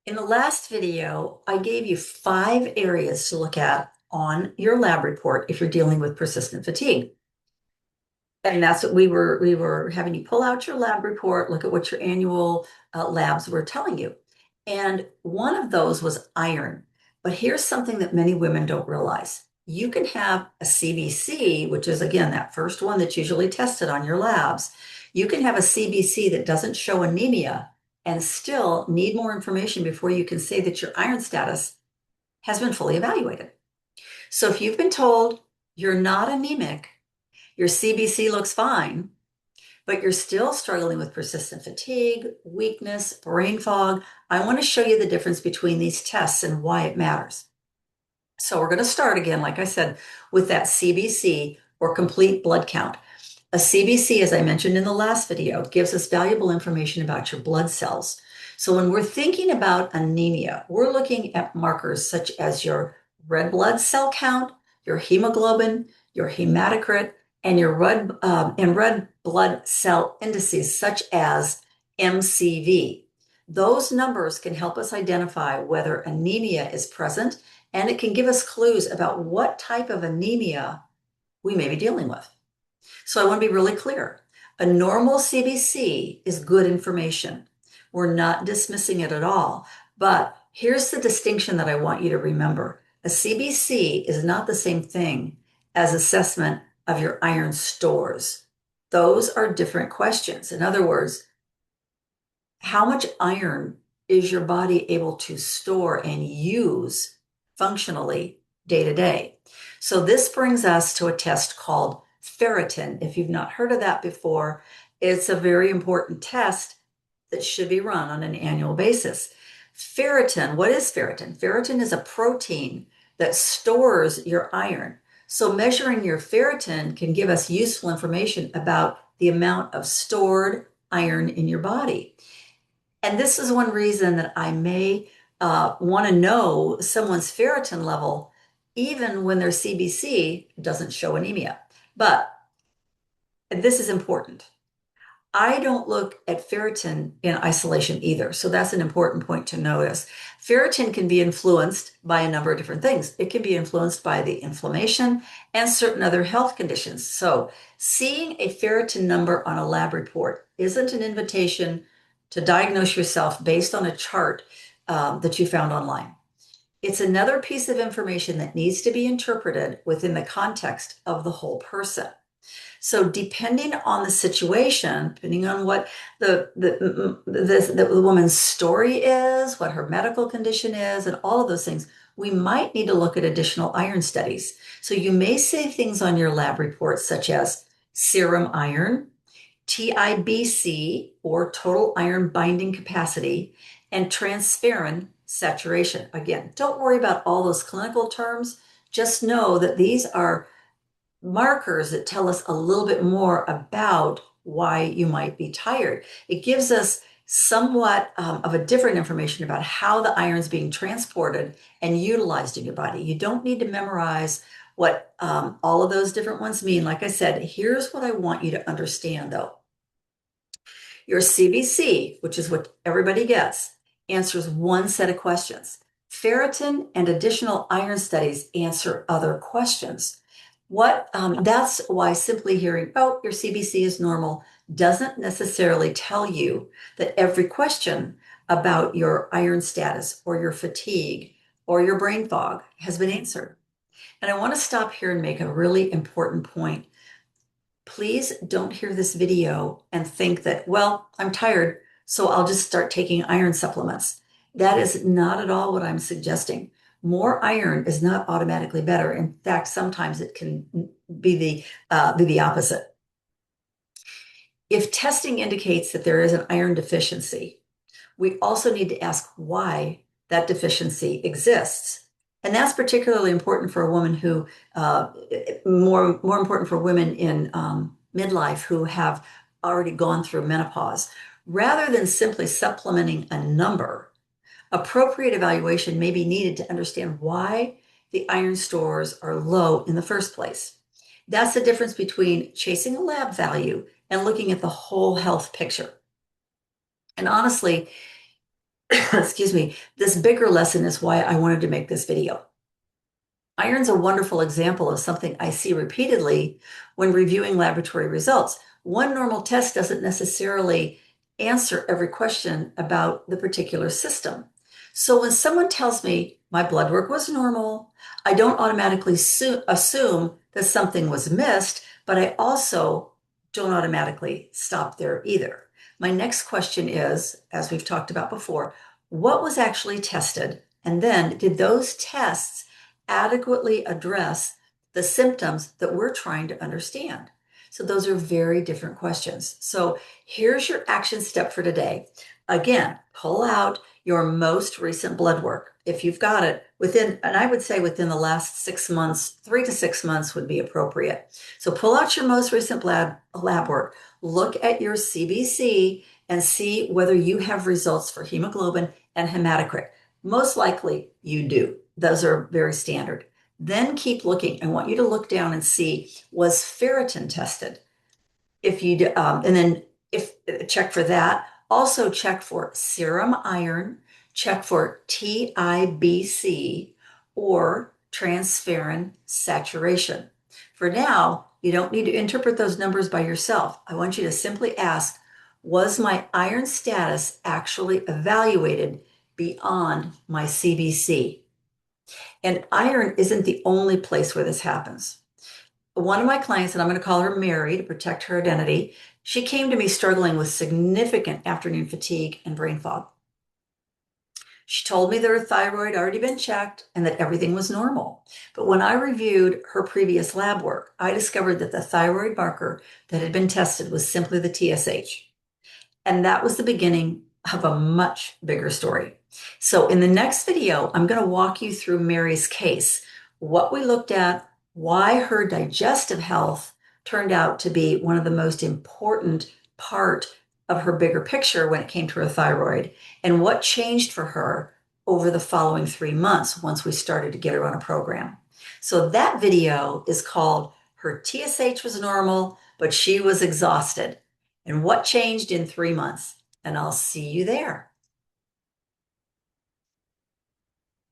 In the last video, I gave you 5 areas to look at on your lab report if you're dealing with persistent fatigue. And that's what we were having you pull out your lab report, look at what your annual labs were telling you. And one of those was iron. But here's something that many women don't realize. You can have a CBC, which is again that first one that's usually tested on your labs. You can have a CBC that doesn't show anemia and still need more information before you can say that your iron status has been fully evaluated. So if you've been told you're not anemic, your CBC looks fine, but you're still struggling with persistent fatigue, weakness, brain fog, I want to show you the difference between these tests and why it matters. So we're going to start again, like I said, with that CBC or complete blood count. A CBC, as I mentioned in the last video, gives us valuable information about your blood cells. So when we're thinking about anemia, we're looking at markers such as your red blood cell count, your hemoglobin, your hematocrit, and your red blood cell indices such as MCV. Those numbers can help us identify whether anemia is present, and it can give us clues about what type of anemia we may be dealing with. So I want to be really clear. A normal CBC is good information. We're not dismissing it at all. But here's the distinction that I want you to remember. A CBC is not the same thing as assessment of your iron stores. Those are different questions. In other words, how much iron is your body able to store and use functionally day to day? So this brings us to a test called ferritin. If you've not heard of that before, it's a very important test that should be run on an annual basis. Ferritin, what is ferritin? Ferritin is a protein that stores your iron. So measuring your ferritin can give us useful information about the amount of stored iron in your body. And this is one reason that I may want to know someone's ferritin level even when their CBC doesn't show anemia. But this is important. I don't look at ferritin in isolation either. So that's an important point to notice. Ferritin can be influenced by a number of different things. It can be influenced by the inflammation and certain other health conditions. So seeing a ferritin number on a lab report isn't an invitation to diagnose yourself based on a chart that you found online. It's another piece of information that needs to be interpreted within the context of the whole person. So depending on the situation, depending on what the woman's story is, what her medical condition is, and all of those things, we might need to look at additional iron studies. So you may say things on your lab report such as serum iron, TIBC or total iron binding capacity, and transferrin saturation. Again, don't worry about all those clinical terms. Just know that these are markers that tell us a little bit more about why you might be tired. It gives us somewhat of a different information about how the iron is being transported and utilized in your body. You don't need to memorize what all of those different ones mean. Like I said, here's what I want you to understand though. Your CBC, which is what everybody gets, answers one set of questions. Ferritin and additional iron studies answer other questions. That's why simply hearing, oh, your CBC is normal doesn't necessarily tell you that every question about your iron status or your fatigue or your brain fog has been answered. And I want to stop here and make a really important point. Please don't hear this video and think that, well, I'm tired, so I'll just start taking iron supplements. That is not at all what I'm suggesting. More iron is not automatically better. In fact, sometimes it can be the opposite. If testing indicates that there is an iron deficiency, we also need to ask why that deficiency exists. And that's particularly important for a woman who, more important for women in midlife who have already gone through menopause. Rather than simply supplementing a number, appropriate evaluation may be needed to understand why the iron stores are low in the first place. That's the difference between chasing a lab value and looking at the whole health picture. And honestly, excuse me, this bigger lesson is why I wanted to make this video. Iron's a wonderful example of something I see repeatedly when reviewing laboratory results. One normal test doesn't necessarily answer every question about the particular system. So when someone tells me my blood work was normal, I don't automatically assume that something was missed, but I also don't automatically stop there either. My next question is, as we've talked about before, what was actually tested? And then did those tests adequately address the symptoms that we're trying to understand? So those are very different questions. So here's your action step for today. Again, pull out your most recent blood work. If you've got it within, and I would say within the last 6 months, 3 to 6 months would be appropriate. So pull out your most recent lab work, look at your CBC and see whether you have results for hemoglobin and hematocrit. Most likely you do. Those are very standard. Then keep looking. I want you to look down and see, was ferritin tested? If you and then if check for that. Also check for serum iron, check for TIBC or transferrin saturation. For now, you don't need to interpret those numbers by yourself. I want you to simply ask, was my iron status actually evaluated beyond my CBC? And iron isn't the only place where this happens. One of my clients, and I'm going to call her Mary to protect her identity, she came to me struggling with significant afternoon fatigue and brain fog. She told me that her thyroid had already been checked and that everything was normal. But when I reviewed her previous lab work, I discovered that the thyroid marker that had been tested was simply the TSH. And that was the beginning of a much bigger story. So in the next video, I'm going to walk you through Mary's case, what we looked at, why her digestive health turned out to be one of the most important part of her bigger picture when it came to her thyroid, and what changed for her over the following 3 months once we started to get her on a program. So that video is called Her TSH Was Normal, but She Was Exhausted, and what changed in 3 months. And I'll see you there.